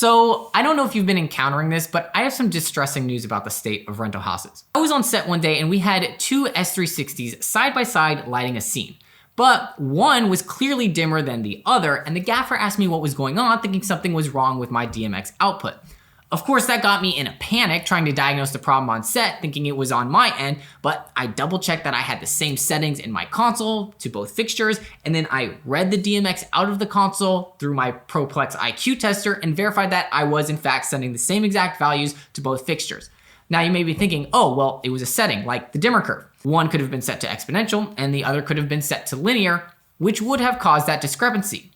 So I don't know if you've been encountering this, but I have some distressing news about the state of rental houses. I was on set one day and we had two S360s side by side lighting a scene. But one was clearly dimmer than the other, and the gaffer asked me what was going on, thinking something was wrong with my DMX output. Of course, that got me in a panic, trying to diagnose the problem on set, thinking it was on my end, but I double checked that I had the same settings in my console to both fixtures, and then I read the DMX out of the console through my ProPlex IQ tester and verified that I was in fact sending the same exact values to both fixtures. Now you may be thinking, oh, well, it was a setting like the dimmer curve. One could have been set to exponential and the other could have been set to linear, which would have caused that discrepancy.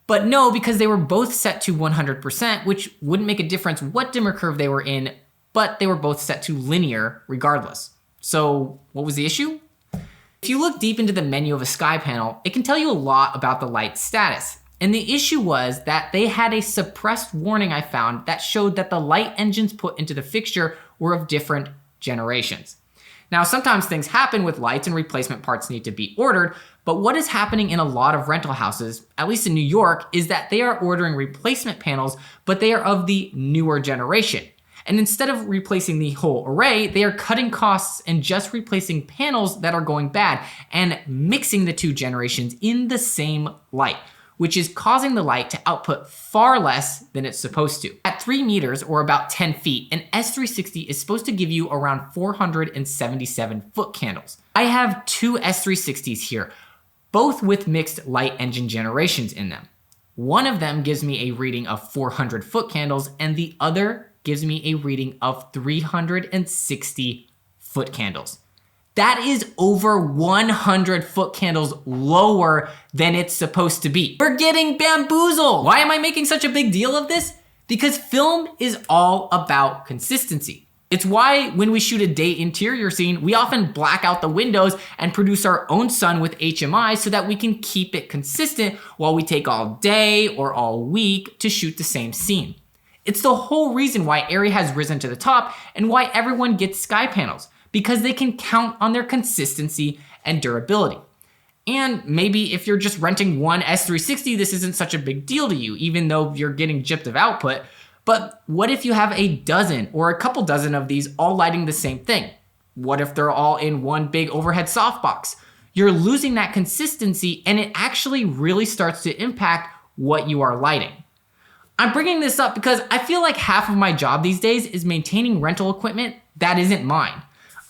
But no, because they were both set to 100%, which wouldn't make a difference what dimmer curve they were in, but they were both set to linear regardless. So what was the issue? If you look deep into the menu of a sky panel, it can tell you a lot about the light status. And the issue was that they had a suppressed warning I found that showed that the light engines put into the fixture were of different generations. Now, sometimes things happen with lights and replacement parts need to be ordered, but what is happening in a lot of rental houses, at least in New York, is that they are ordering replacement panels, but they are of the newer generation. And instead of replacing the whole array, they are cutting costs and just replacing panels that are going bad and mixing the two generations in the same light, which is causing the light to output far less than it's supposed to. At 3 meters, or about 10 feet, an S360 is supposed to give you around 477 foot candles. I have two S360s here, both with mixed light engine generations in them. One of them gives me a reading of 400 foot candles, and the other gives me a reading of 360 foot candles. That is over 100 foot candles lower than it's supposed to be. We're getting bamboozled. Why am I making such a big deal of this? Because film is all about consistency. It's why when we shoot a day interior scene, we often black out the windows and produce our own sun with HMI so that we can keep it consistent while we take all day or all week to shoot the same scene. It's the whole reason why ARRI has risen to the top and why everyone gets sky panels, because they can count on their consistency and durability. And maybe if you're just renting one S360, this isn't such a big deal to you, even though you're getting gypped of output. But what if you have a dozen or a couple dozen of these all lighting the same thing? What if they're all in one big overhead softbox? You're losing that consistency and it actually really starts to impact what you are lighting. I'm bringing this up because I feel like half of my job these days is maintaining rental equipment that isn't mine.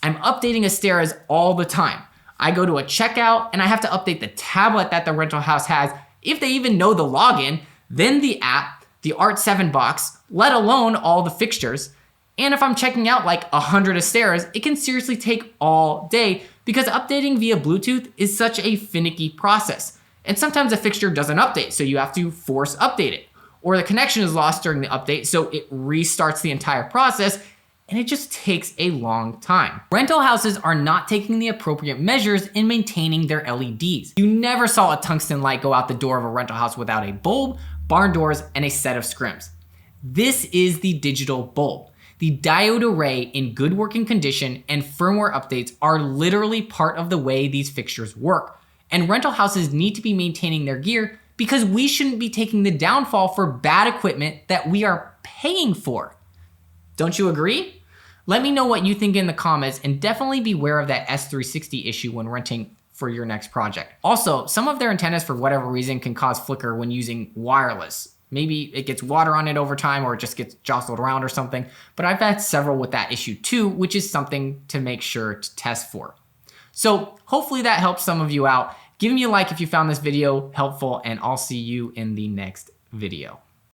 I'm updating Asteras all the time. I go to a checkout and I have to update the tablet that the rental house has, if they even know the login, then the app, the Art7 box, let alone all the fixtures. And if I'm checking out like 100 Asteras, it can seriously take all day because updating via Bluetooth is such a finicky process. And sometimes a fixture doesn't update, so you have to force update it. Or the connection is lost during the update, so it restarts the entire process, and it just takes a long time. Rental houses are not taking the appropriate measures in maintaining their LEDs. You never saw a tungsten light go out the door of a rental house without a bulb, barn doors, and a set of scrims. This is the digital bulb. The diode array in good working condition and firmware updates are literally part of the way these fixtures work. And rental houses need to be maintaining their gear because we shouldn't be taking the downfall for bad equipment that we are paying for. Don't you agree? Let me know what you think in the comments and definitely beware of that S360 issue when renting for your next project. Also, some of their antennas for whatever reason can cause flicker when using wireless. Maybe it gets water on it over time or it just gets jostled around or something, but I've had several with that issue too, which is something to make sure to test for. So hopefully that helps some of you out. Give me a like if you found this video helpful and I'll see you in the next video.